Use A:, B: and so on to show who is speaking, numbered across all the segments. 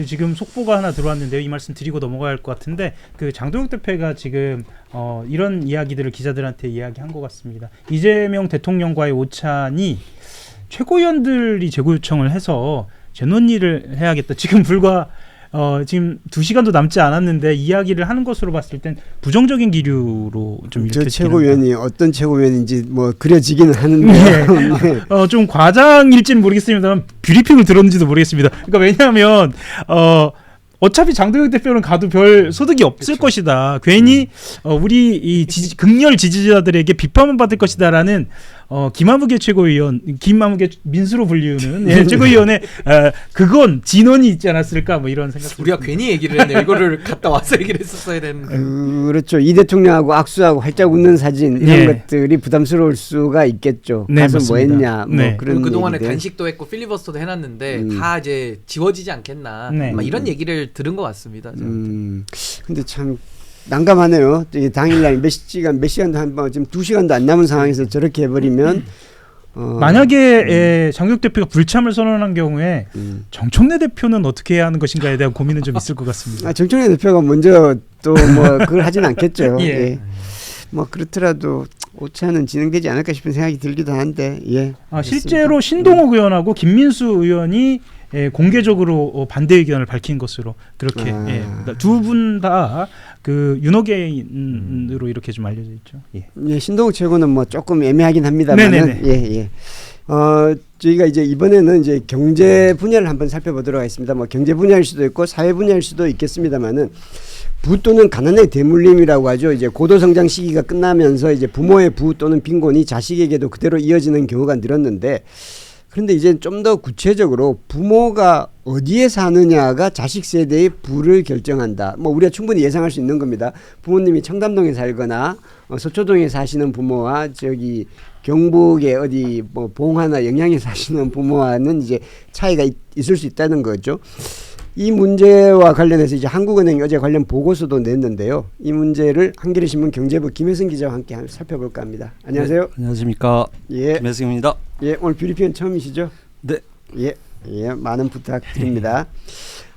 A: 지금 속보가 하나 들어왔는데요. 이 말씀 드리고 넘어가야 할 것 같은데 그 장동혁 대표가 지금 이런 이야기들을 기자들한테 이야기한 것 같습니다. 이재명 대통령과의 오찬이 최고위원들이 재고 요청을 해서 재논의를 해야겠다. 지금 불과 지금 2시간도 남지 않았는데 이야기를 하는 것으로 봤을 땐 부정적인 기류로 좀
B: 저 최고위원이 어떤 최고위원인지 뭐 그려지기는 하는데
A: 네. 좀 과장일지는 모르겠습니다만 브리핑을 들었는지도 모르겠습니다. 그러니까 왜냐하면 어차피 장동혁 대표는 가도 별 소득이 없을 것이다. 괜히 우리 이 극렬 지지자들에게 비판만 받을 것이다라는 김아무개 최고위원, 김아무개 민수로 불리우는 최고위원의 그건 진원이 있지 않았을까 뭐 이런 생각.
C: 우리가 괜히 얘기를 했네요. 이거를 갔다 와서 얘기를 했었어야 되는데.
B: 그렇죠. 이 대통령하고 악수하고 활짝 웃는 사진 이런 것들이 부담스러울 수가 있겠죠.
A: 네,
B: 가서
A: 맞습니다.
B: 뭐 했냐 뭐
A: 네.
B: 그런
C: 그동안에
B: 얘기들.
C: 단식도 했고 필리버스터도 해놨는데 다 이제 지워지지 않겠나.
A: 네.
C: 막 이런 얘기를 들은 것 같습니다.
B: 근데 참 난감하네요. 당일날 몇 시간도 한번 지금 2시간도 안 남은 상황에서 저렇게 해버리면
A: 만약에 장동혁 대표가 불참을 선언한 경우에 정청래 대표는 어떻게 해야 하는 것인가에 대한 고민은 좀 있을 것 같습니다.
B: 정청래 대표가 먼저 또 뭐 그걸 하진 않겠죠.
A: 예.
B: 예. 뭐 그렇더라도 오차는 진행되지 않을까 싶은 생각이 들기도 한데 예.
A: 실제로 신동욱 의원하고 김민수 의원이 공개적으로 반대 의견을 밝힌 것으로 그렇게 두 분 다 그 윤호개인으로 이렇게 좀 알려져 있죠. 예.
B: 예, 신동욱 최고는 뭐 조금 애매하긴 합니다만은 예. 저희가 이제 이번에는 이제 경제 분야를 한번 살펴보도록 하겠습니다. 뭐 경제 분야일 수도 있고 사회 분야일 수도 있겠습니다만은 부 또는 가난의 대물림이라고 하죠. 이제 고도 성장 시기가 끝나면서 이제 부모의 부 또는 빈곤이 자식에게도 그대로 이어지는 경우가 늘었는데 그런데 이제 좀 더 구체적으로 부모가 어디에 사느냐가 자식 세대의 부를 결정한다. 뭐 우리가 충분히 예상할 수 있는 겁니다. 부모님이 청담동에 살거나 서초동에 사시는 부모와 저기 경북의 어디 뭐 봉화나 영양에 사시는 부모와는 이제 차이가 있을 수 있다는 거죠. 이 문제와 관련해서 이제 한국은행이 어제 관련 보고서도 냈는데요. 이 문제를 한겨레신문 경제부 김혜승 기자와 함께 살펴볼까 합니다. 안녕하세요.
D: 네, 안녕하십니까.
B: 예.
D: 김혜승입니다.
B: 예, 오늘 뷰리핑은 처음이시죠?
D: 네.
B: 예, 많은 부탁드립니다.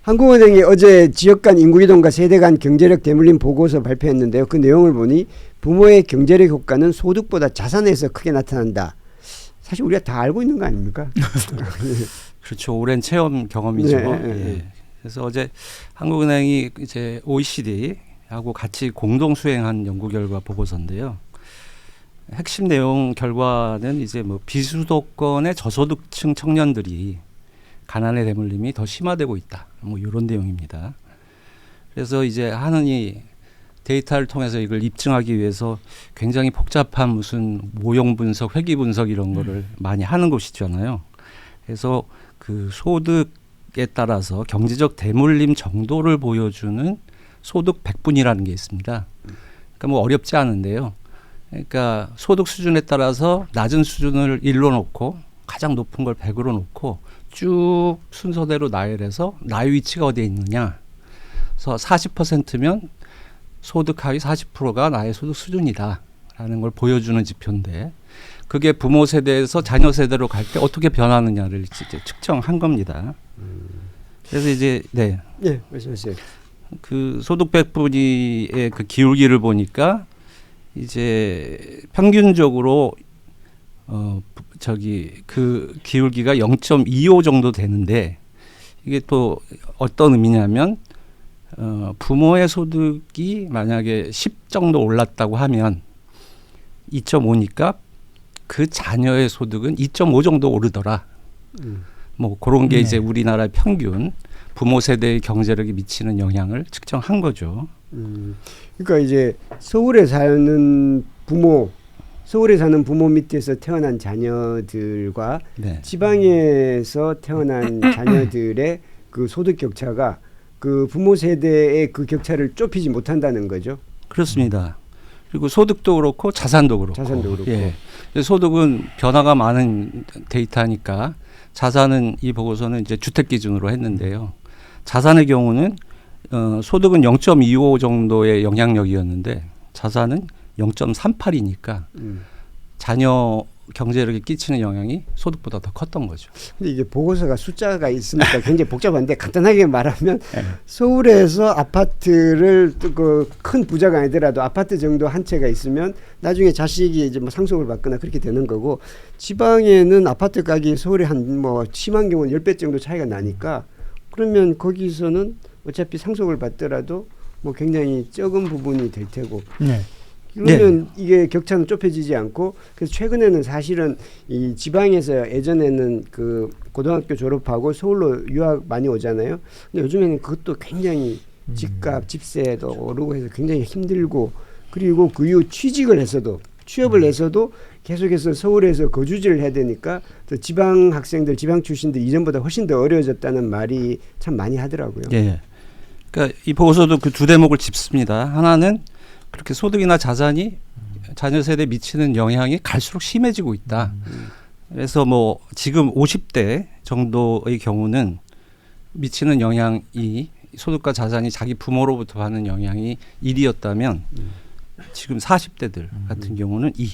B: 한국은행이 어제 지역 간 인구이동과 세대 간 경제력 대물림 보고서 발표했는데요. 그 내용을 보니 부모의 경제력 효과는 소득보다 자산에서 크게 나타난다. 사실 우리가 다 알고 있는 거 아닙니까?
D: 그렇죠. 오랜 체험 경험이죠.
B: 네.
D: 예. 그래서 어제 한국은행이 이제 OECD하고 같이 공동 수행한 연구 결과 보고서인데요. 핵심 내용 결과는 이제 뭐 비수도권의 저소득층 청년들이 가난의 대물림이 더 심화되고 있다. 뭐 이런 내용입니다. 그래서 이제 하느니 데이터를 통해서 이걸 입증하기 위해서 굉장히 복잡한 무슨 모형 분석, 회귀 분석 이런 거를 많이 하는 곳이잖아요. 그래서 그 소득에 따라서 경제적 대물림 정도를 보여주는 소득 백분이라는 게 있습니다. 그러니까 뭐 어렵지 않은데요. 그러니까 소득 수준에 따라서 낮은 수준을 1로 놓고 가장 높은 걸 100으로 놓고 쭉 순서대로 나열해서 나의 위치가 어디에 있느냐. 그래서 40%면 소득 하위 40%가 나의 소득 수준이다라는 걸 보여주는 지표인데 그게 부모 세대에서 자녀 세대로 갈 때 어떻게 변하느냐를 이제 측정한 겁니다. 그래서 이제 네.
B: 예, 말씀하세요.
D: 그 소득 백분위의 그 기울기를 보니까 이제 평균적으로 그 기울기가 0.25 정도 되는데 이게 또 어떤 의미냐면 부모의 소득이 만약에 10 정도 올랐다고 하면 2.5니까 그 자녀의 소득은 2.5 정도 오르더라. 뭐 그런 게 이제 우리나라의 평균 부모 세대의 경제력에 미치는 영향을 측정한 거죠.
B: 그러니까 이제 서울에 사는 부모 밑에서 태어난 자녀들과
D: 네.
B: 지방에서 태어난 자녀들의 그 소득 격차가 그 부모 세대의 그 격차를 좁히지 못한다는 거죠.
D: 그렇습니다. 그리고 소득도 그렇고 자산도 그렇고. 예. 소득은 변화가 많은 데이터니까 자산은 이 보고서는 이제 주택 기준으로 했는데요. 자산의 경우는 소득은 0.25 정도의 영향력이었는데 자산은 0.38이니까 자녀 경제력에 끼치는 영향이 소득보다 더 컸던 거죠.
B: 근데 이게 보고서가 숫자가 있으니까 굉장히 복잡한데 간단하게 말하면 서울에서 아파트를 그 큰 부자가 아니더라도 아파트 정도 한 채가 있으면 나중에 자식이 이제 뭐 상속을 받거나 그렇게 되는 거고, 지방에는 아파트 가격이 서울에 한 뭐 심한 경우는 10배 정도 차이가 나니까 그러면 거기서는 어차피 상속을 받더라도 뭐 굉장히 적은 부분이 될 테고.
A: 네.
B: 그러면 이게 격차는 좁혀지지 않고, 그래서 최근에는 사실은 이 지방에서 예전에는 그 고등학교 졸업하고 서울로 유학 많이 오잖아요. 근데 요즘에는 그것도 굉장히 집값, 집세도 오르고 해서 굉장히 힘들고, 그리고 그 이후 취직을 해서도 취업을 해서도 계속해서 서울에서 거주지를 해야 되니까 또 지방 학생들, 지방 출신들 이전보다 훨씬 더 어려워졌다는 말이 참 많이 하더라고요.
D: 예. 그러니까 이 보고서도 그 두 대목을 짚습니다. 하나는 그렇게 소득이나 자산이 자녀 세대에 미치는 영향이 갈수록 심해지고 있다. 그래서 뭐 지금 50대 정도의 경우는 미치는 영향이 소득과 자산이 자기 부모로부터 받는 영향이 1이었다면 지금 40대들 같은 경우는 2,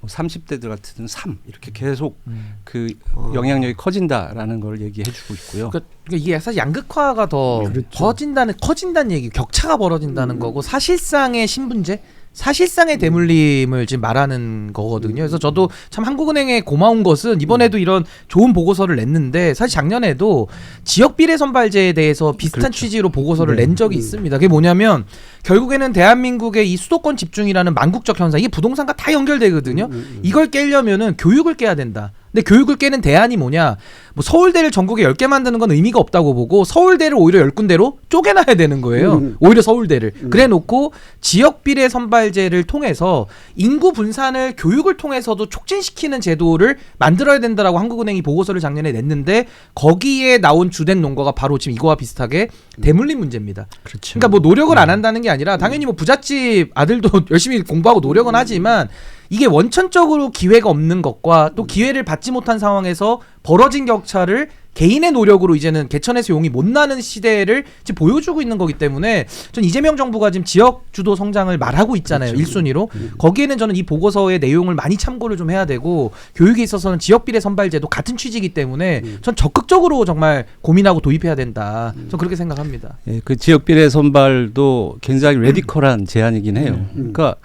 D: 뭐 30대들 같은 3 이렇게 계속 그 영향력이 커진다라는 걸 얘기해주고 있고요.
C: 그러니까 이게 사실 양극화가 더 커진다는 얘기, 격차가 벌어진다는 거고, 사실상의 신분제, 사실상의 대물림을 지금 말하는 거거든요. 그래서 저도 참 한국은행에 고마운 것은 이번에도 이런 좋은 보고서를 냈는데, 사실 작년에도 지역 비례 선발제에 대해서 비슷한 취지로 보고서를 낸 적이 있습니다. 그게 뭐냐면 결국에는 대한민국의 이 수도권 집중이라는 만국적 현상, 이게 부동산과 다 연결되거든요. 이걸 깨려면은 교육을 깨야 된다. 근데 교육을 깨는 대안이 뭐냐? 뭐 서울대를 전국에 10개 만드는 건 의미가 없다고 보고, 서울대를 오히려 10군데로 쪼개놔야 되는 거예요. 오히려 서울대를. 그래 놓고 지역 비례 선발제를 통해서 인구 분산을 교육을 통해서도 촉진시키는 제도를 만들어야 된다라고 한국은행이 보고서를 작년에 냈는데, 거기에 나온 주된 논거가 바로 지금 이거와 비슷하게 대물림 문제입니다.
D: 그렇죠.
C: 그러니까 뭐 노력을 안 한다는 게 아니라 당연히 뭐 부잣집 아들도 열심히 공부하고 노력은 하지만, 이게 원천적으로 기회가 없는 것과 또 기회를 받지 못한 상황에서 벌어진 격차를 개인의 노력으로 이제는 개천에서 용이 못 나는 시대를 지금 보여주고 있는 거기 때문에, 전 이재명 정부가 지금 지역 주도 성장을 말하고 있잖아요. 그렇죠. 1순위로. 거기에는 저는 이 보고서의 내용을 많이 참고를 좀 해야 되고, 교육에 있어서는 지역 비례 선발제도 같은 취지이기 때문에 전 적극적으로 정말 고민하고 도입해야 된다. 전 그렇게 생각합니다.
D: 예, 그 지역 비례 선발도 굉장히 레디컬한 제안이긴 해요. 그러니까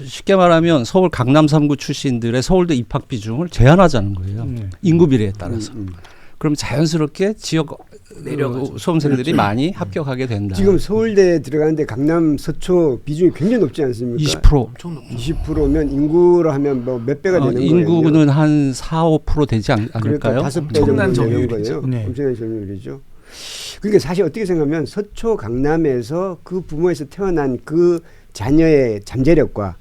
D: 쉽게 말하면 서울 강남 3구 출신들의 서울대 입학 비중을 제한하자는 거예요. 인구 비례에 따라서. 그럼 자연스럽게 지역 수험생들이 많이 합격하게 된다.
B: 지금 서울대 들어가는데 강남 서초 비중이 굉장히 높지 않습니까?
D: 20%.
C: 엄청 높죠.
B: 20%면 인구로 하면 뭐 몇 배가 되는 거예요?
D: 인구는 한 4-5% 되지 않을까요?
B: 그러니까 5배 정도
C: 엄청난
B: 되는 거예요.
C: 점유율이죠.
A: 네.
B: 엄청난 점유율이죠. 그러니까 사실 어떻게 생각하면 서초 강남에서 그 부모에서 태어난 그 자녀의 잠재력과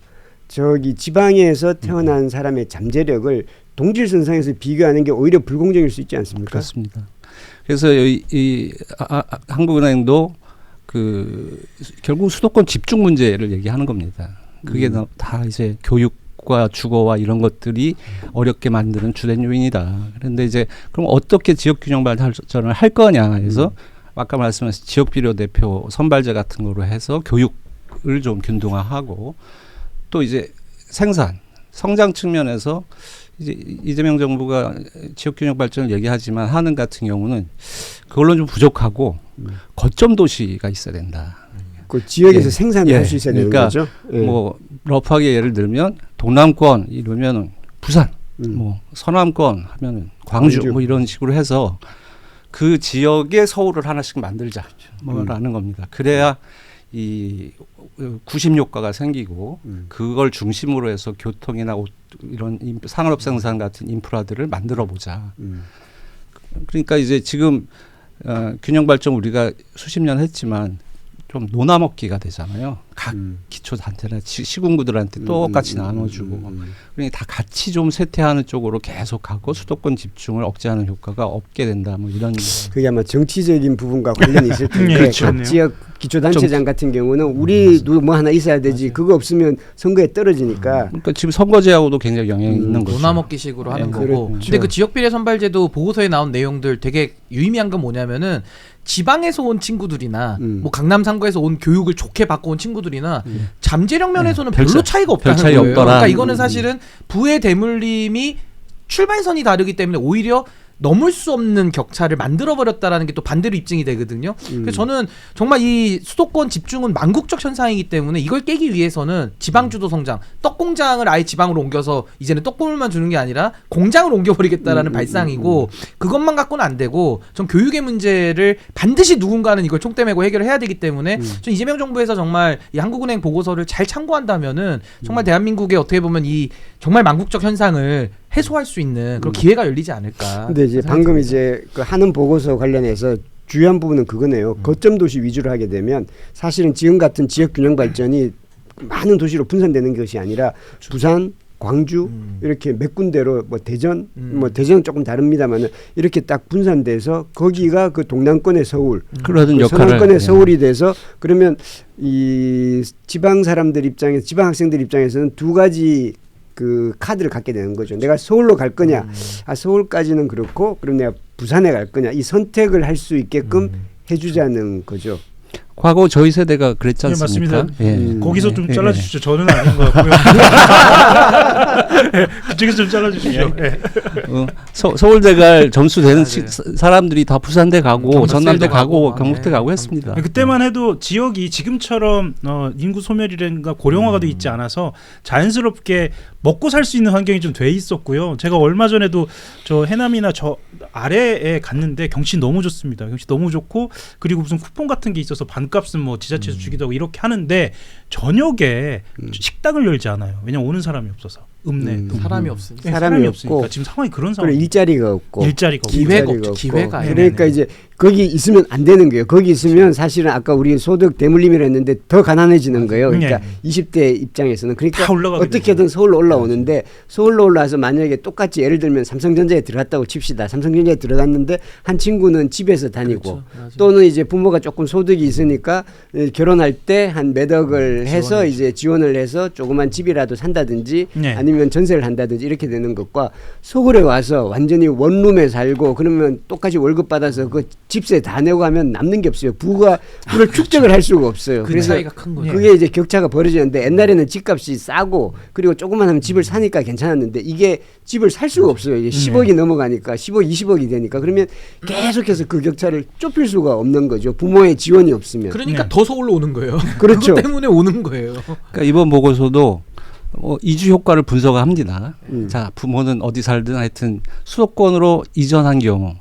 B: 저기 지방에서 태어난 사람의 잠재력을 동질선상에서 비교하는 게 오히려 불공정일 수 있지 않습니까?
D: 그렇습니다. 그래서 한국은행도 그 결국 수도권 집중 문제를 얘기하는 겁니다. 그게 다 이제 교육과 주거와 이런 것들이 어렵게 만드는 주된 요인이다. 그런데 이제 그럼 어떻게 지역 균형 발전을 할 거냐 해서 아까 말씀하신 지역 비례 대표 선발제 같은 거로 해서 교육을 좀 균등화하고, 또 이제 생산, 성장 측면에서 이제 이재명 정부가 지역균형 발전을 얘기하지만 하는 같은 경우는 그걸로 좀 부족하고 거점 도시가 있어야 된다.
B: 그 지역에서 생산을 할 수 있어야 되는
D: 그러니까
B: 거죠.
D: 뭐 러프하게 예를 들면 동남권 이러면은 부산, 뭐 서남권 하면은 광주 뭐 이런 식으로 해서 그 지역에 서울을 하나씩 만들자 뭐라는 겁니다. 그래야 이 구심 효과가 생기고 그걸 중심으로 해서 교통이나 이런 산업 생산 같은 인프라들을 만들어 보자. 그러니까 이제 지금 균형 발전 우리가 수십 년 했지만 좀 노나먹기가 되잖아요. 각 기초단체나 시군구들한테 똑같이 나눠주고, 그러니까 다 같이 좀 쇠퇴하는 쪽으로 계속하고 수도권 집중을 억제하는 효과가 없게 된다. 뭐 이런.
B: 그게 아마 정치적인 부분과 관련이 있을 텐데
A: 그렇죠.
B: 각 지역 기초단체장 같은 경우는 우리도 뭐 하나 있어야 되지. 그거 없으면 선거에 떨어지니까.
D: 그러니까 지금 선거제하고도 굉장히 영향이 있는 거죠.
C: 노나먹기식으로 하는 거고.
B: 그렇죠.
C: 근데 그 지역 비례 선발제도 보고서에 나온 내용들 되게 유의미한 건 뭐냐면은 지방에서 온 친구들이나 뭐 강남 상구에서 온 교육을 좋게 받고 온 친구들이나 잠재력 면에서는 별로 차이가 없다는
D: 별 차이
C: 거예요.
D: 없더라.
C: 그러니까 이거는 사실은 부의 대물림이 출발선이 다르기 때문에 오히려 넘을 수 없는 격차를 만들어버렸다라는 게 또 반대로 입증이 되거든요. 그래서 저는 정말 이 수도권 집중은 만국적 현상이기 때문에 이걸 깨기 위해서는 지방주도 성장, 떡공장을 아예 지방으로 옮겨서 이제는 떡국물만 주는 게 아니라 공장을 옮겨버리겠다라는 발상이고 그것만 갖고는 안 되고 전 교육의 문제를 반드시 누군가는 이걸 총대 메고 해결을 해야 되기 때문에 전 이재명 정부에서 정말 이 한국은행 보고서를 잘 참고한다면은 정말 대한민국의 어떻게 보면 이 정말 만국적 현상을 해소할 수 있는 그런 기회가 열리지 않을까.
B: 근데 이제 방금 이제 그 하는 보고서 관련해서 주요한 부분은 그거네요. 거점 도시 위주로 하게 되면 사실은 지금 같은 지역 균형 발전이 많은 도시로 분산되는 것이 아니라 부산, 광주 이렇게 몇 군데로 뭐 대전, 뭐 대전은 조금 다릅니다만은 이렇게 딱 분산돼서 거기가 그 동남권의 서울,
D: 그러던
B: 그
D: 역할을
B: 서남권의 서울이 돼서 그러면 이 지방 사람들 입장에서 지방 학생들 입장에서는 두 가지 그 카드를 갖게 되는 거죠. 내가 서울로 갈 거냐, 서울까지는 그렇고, 그럼 내가 부산에 갈 거냐, 이 선택을 할 수 있게끔 해주자는 거죠.
D: 과거 저희 세대가 그랬지
A: 네,
D: 않습니까?
A: 맞습니다.
D: 예.
A: 거기서 좀 잘라주시죠. 저는 아닌 것 같고요. 그쪽에서 좀 잘라주시죠. 예.
D: 서울대 갈 점수 되는 사람들이 다 부산대 가고
C: 경북대도
D: 전남대 가고
C: 가고,
D: 경북대
C: 네.
D: 가고 했습니다.
A: 그때만 해도 지역이 지금처럼 인구 소멸이라든가 고령화가 돼 있지 않아서 자연스럽게 먹고 살 수 있는 환경이 좀 돼 있었고요. 제가 얼마 전에도 저 해남이나 저 아래에 갔는데 경치 너무 좋습니다. 경치 너무 좋고 그리고 무슨 쿠폰 같은 게 있어서 반값은 뭐 지자체에서 주기도 하고 이렇게 하는데 저녁에 식당을 열지 않아요. 왜냐면 오는 사람이 없어서
C: 사람이 없으니까.
A: 네,
B: 사람이
A: 없으니까
B: 없고
A: 지금 상황이 그런
B: 그리고
A: 상황.
B: 일자리가 없고
A: 일자리가 없고.
C: 기회가
B: 일자리가
C: 없죠.
B: 없고.
C: 기회가.
B: 그러니까
A: 네네네.
B: 이제 거기 있으면 안 되는 거예요. 거기 있으면 사실은 아까 우리 소득 대물림이라 했는데 더 가난해지는 거예요. 그러니까
A: 네.
B: 20대 입장에서는 그러니까
A: 다 올라가게
B: 어떻게든 서울로 올라오는데 서울로 올라와서 만약에 똑같이 예를 들면 삼성전자에 들어갔다고 칩시다. 삼성전자에 들어갔는데 한 친구는 집에서 다니고
C: 그렇죠. 맞아요.
B: 또는 이제 부모가 조금 소득이 있으니까 결혼할 때 한 몇 억을 해서 이제 지원을 해서 조그만 집이라도 산다든지
A: 네.
B: 아니면 전세를 한다든지 이렇게 되는 것과 서울에 와서 완전히 원룸에 살고 그러면 똑같이 월급 받아서 그 집세 다 내고 하면 남는 게 없어요. 부가 그걸 축적을 할 수가 없어요.
C: 그
B: 그래서
C: 차이가 큰 거죠.
B: 그게 이제 격차가 벌어지는데 옛날에는 집값이 싸고 그리고 조금만 하면 집을 사니까 괜찮았는데 이게 집을 살 수가 없어요. 이제 10억이 넘어가니까 15, 20억이 되니까 그러면 계속해서 그 격차를 좁힐 수가 없는 거죠. 부모의 지원이 없으면.
C: 그러니까
A: 네.
C: 더 서울로 오는 거예요.
B: 그렇죠.
C: 그것 때문에 오는 거예요.
D: 그러니까 이번 보고서도 이주 효과를 분석합니다. 자, 부모는 어디 살든 하여튼 수도권으로 이전한 경우,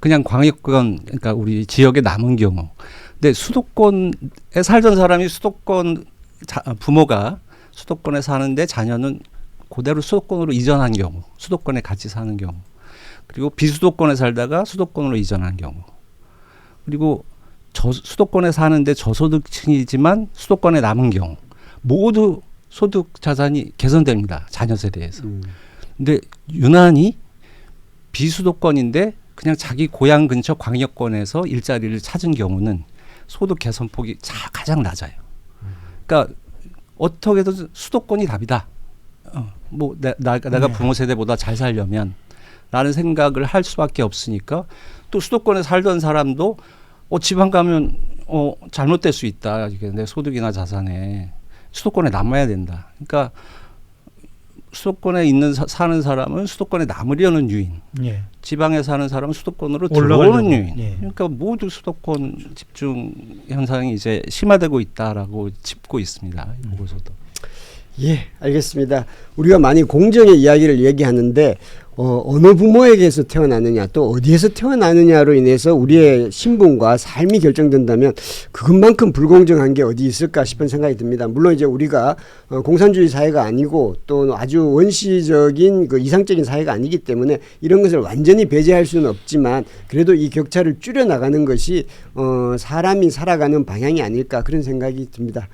D: 그냥 광역권, 그러니까 우리 지역에 남은 경우. 근데 수도권에 살던 사람이 부모가 수도권에 사는데 자녀는 그대로 수도권으로 이전한 경우, 수도권에 같이 사는 경우, 그리고 비수도권에 살다가 수도권으로 이전한 경우, 그리고 수도권에 사는데 저소득층이지만 수도권에 남은 경우, 모두 소득 자산이 개선됩니다. 자녀 세대에서. 근데 유난히 비수도권인데 그냥 자기 고향 근처 광역권에서 일자리를 찾은 경우는 소득 개선폭이 가장 낮아요. 그러니까 어떻게든 수도권이 답이다. 내가 부모 세대보다 잘 살려면 라는 생각을 할 수밖에 없으니까 또 수도권에 살던 사람도 지방 가면 잘못될 수 있다. 이게 내 소득이나 자산에 수도권에 남아야 된다. 그러니까 수도권에 사는 사람은 수도권에 남으려는 유인,
A: 예.
D: 지방에 사는 사람은 수도권으로
A: 올라가려고.
D: 들어오는 유인.
A: 예.
D: 그러니까 모두 수도권 집중 현상이 이제 심화되고 있다라고 짚고 있습니다. 이 보고서도.
B: 예, 알겠습니다. 우리가 많이 공정의 이야기를 얘기하는데 어느 부모에게서 태어나느냐 또 어디에서 태어나느냐로 인해서 우리의 신분과 삶이 결정된다면 그것만큼 불공정한 게 어디 있을까 싶은 생각이 듭니다. 물론 이제 우리가 공산주의 사회가 아니고 또 아주 원시적인 그 이상적인 사회가 아니기 때문에 이런 것을 완전히 배제할 수는 없지만 그래도 이 격차를 줄여나가는 것이 사람이 살아가는 방향이 아닐까 그런 생각이 듭니다.